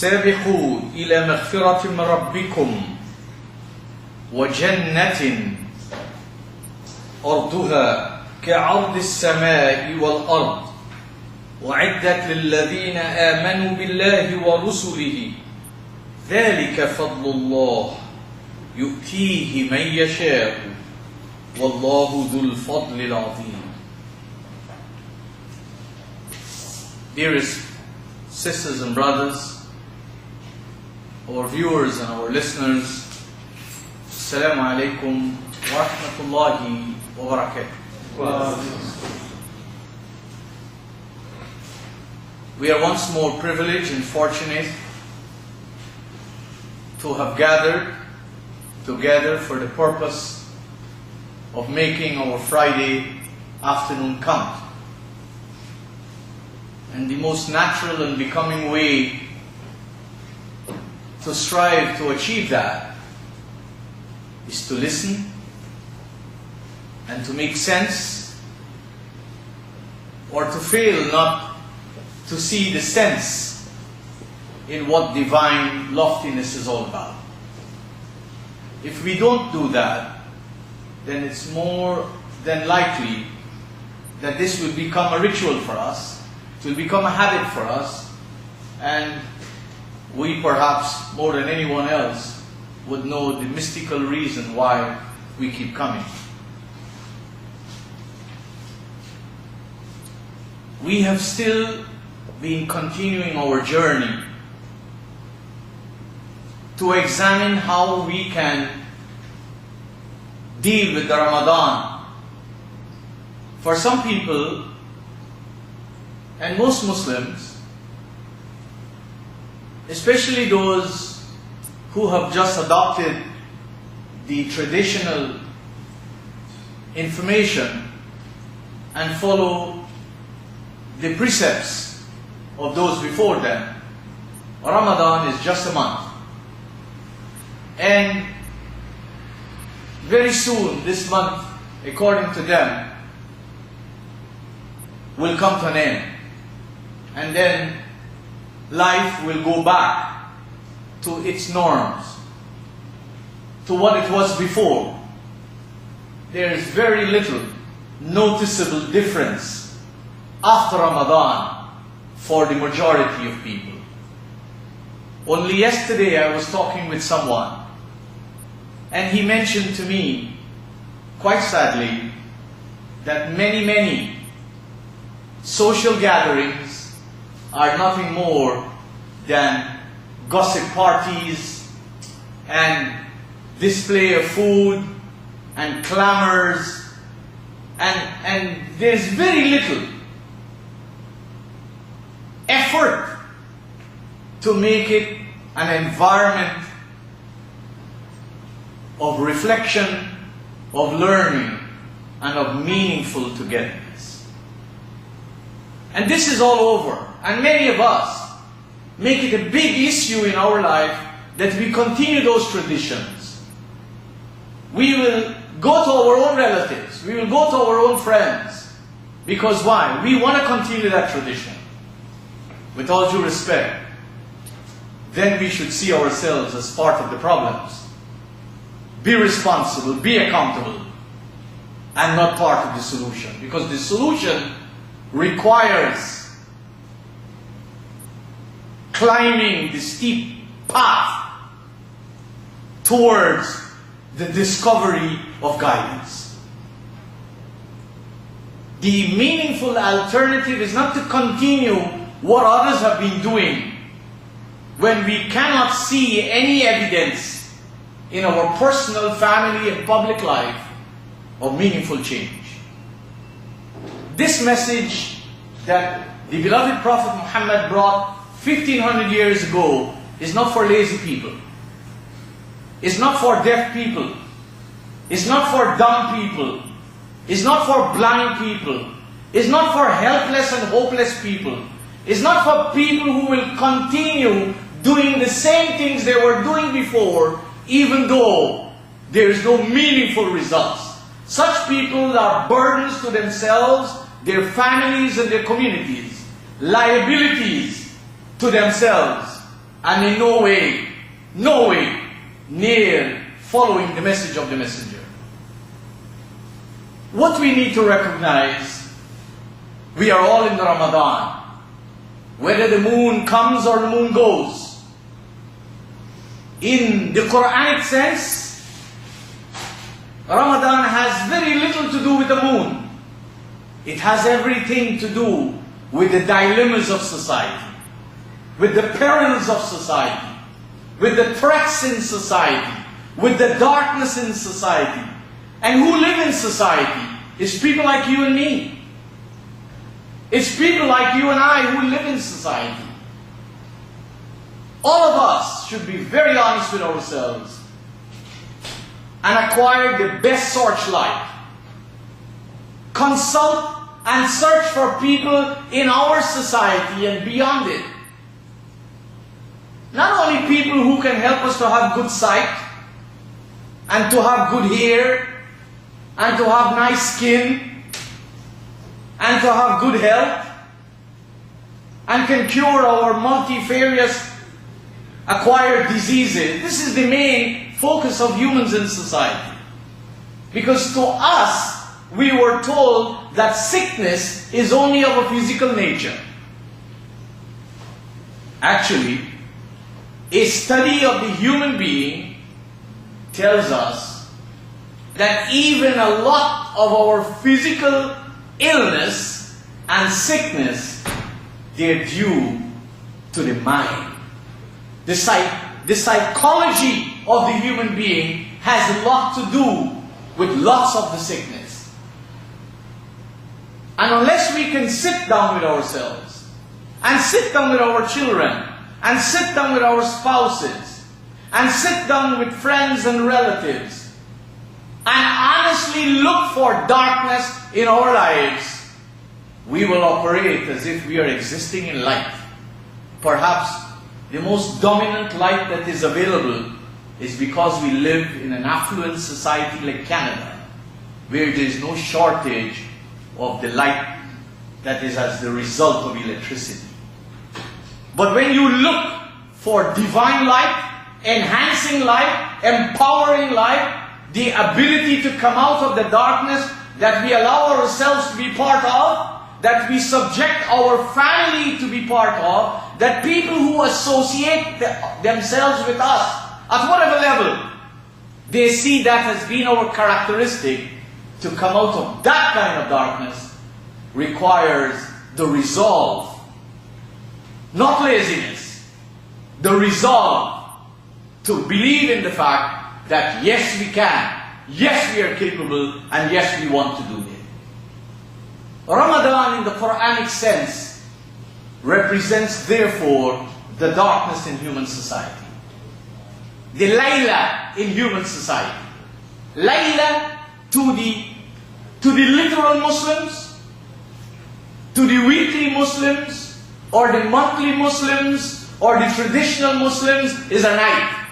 سابقوا إلى مغفرة من ربكم وجنة أرضها كعرض السماء والأرض وعدت للذين آمنوا بالله ورسله ذلك فضل الله يؤتيه من يشاء والله ذو الفضل العظيم. Dearest sisters and brothers, our viewers and our listeners, Assalamu alaikum wa rahmatullahi wa barakatuh. We are once more privileged and fortunate to have gathered together for the purpose of making our Friday afternoon count. And the most natural and becoming way to strive to achieve that is to listen and to make sense, or to fail not to see the sense in what divine loftiness is all about. If we don't do that, then it's more than likely that this will become a ritual for us, it will become a habit for us, and we perhaps more than anyone else would know the mystical reason why we keep coming. We have still been continuing our journey to examine how we can deal with the Ramadan. For some people, and most Muslims, especially those who have just adopted the traditional information and follow the precepts of those before them, Ramadan is just a month. And very soon, this month, according to them, will come to an end. And then life will go back to its norms, to what it was before. There is very little noticeable difference after Ramadan for the majority of people. Only yesterday I was talking with someone, and he mentioned to me, quite sadly, that many social gatherings are nothing more than gossip parties and display of food and clamors, and there's very little effort to make it an environment of reflection, of learning, and of meaningful togetherness. And this is all over. And many of us make it a big issue in our life that we continue those traditions. We will go to our own relatives, we will go to our own friends. Because why? We want to continue that tradition. With all due respect, then we should see ourselves as part of the problems. Be responsible, be accountable, and not part of the solution. Because the solution requires climbing the steep path towards the discovery of guidance. The meaningful alternative is not to continue what others have been doing when we cannot see any evidence in our personal, family, and public life of meaningful change. This message that the beloved Prophet Mohammed brought 1500 years ago is not for lazy people. It's not for deaf people. It's not for dumb people. It's not for blind people. It's not for helpless and hopeless people. It's not for people who will continue doing the same things they were doing before, even though there is no meaningful results. Such people are burdens to themselves, their families, and their communities, liabilities to themselves, and in no way near following the message of the messenger. What we need to recognize, we are all in the Ramadan. Whether the moon comes or the moon goes. In the Qur'anic sense, Ramadan has very little to do with the moon. It has everything to do with the dilemmas of society, with the perils of society, with the threats in society, with the darkness in society. And who live in society? It's people like you and me. It's people like you and I who live in society. All of us should be very honest with ourselves and acquire the best searchlight. Consult and search for people in our society and beyond it. Not only people who can help us to have good sight, and to have good hair, and to have nice skin, and to have good health, and can cure our multifarious acquired diseases. This is the main focus of humans in society. Because to us, we were told that sickness is only of a physical nature. Actually, a study of the human being tells us that even a lot of our physical illness and sickness, they're due to the mind. The psychology of the human being has a lot to do with lots of the sickness. And unless we can sit down with ourselves, and sit down with our children, and sit down with our spouses, and sit down with friends and relatives, and honestly look for darkness in our lives, we will operate as if we are existing in light. Perhaps the most dominant light that is available is because we live in an affluent society like Canada, where there is no shortage of the light that is as the result of electricity. But when you look for divine light, enhancing light, empowering light, the ability to come out of the darkness that we allow ourselves to be part of, that we subject our family to be part of, that people who associate themselves with us, at whatever level, they see that as being our characteristic. To come out of that kind of darkness requires the resolve, not laziness, the resolve to believe in the fact that yes we can, yes we are capable, and yes we want to do it. Ramadan in the Qur'anic sense represents therefore the darkness in human society. The Layla in human society. Layla to the literal Muslims, to the weekly Muslims, or the monthly Muslims, or the traditional Muslims is a night.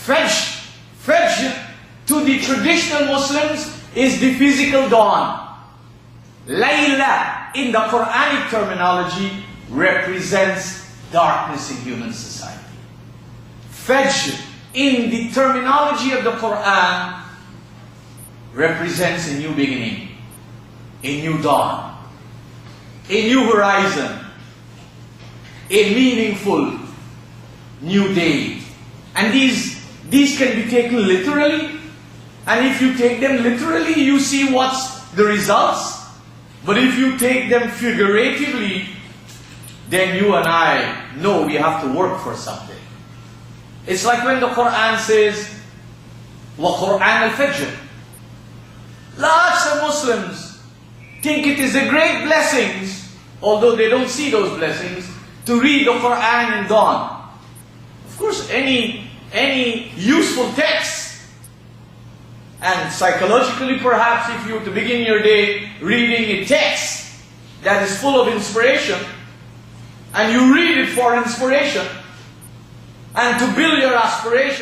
Fajr to the traditional Muslims is the physical dawn. Layla in the Qur'anic terminology represents darkness in human society. Fajr in the terminology of the Qur'an represents a new beginning, a new dawn, a new horizon, a meaningful new day. And these can be taken literally, and if you take them literally, you see what's the results. But if you take them figuratively, then you and I know we have to work for something. It's like when the Qur'an says, وَقُرْآنَ الْفَجْرِ. Lots of Muslims think it is a great blessing, although they don't see those blessings, to read the Qur'an in dawn. Of course, any useful text, and psychologically perhaps if you were to begin your day reading a text that is full of inspiration, and you read it for inspiration, and to build your aspiration,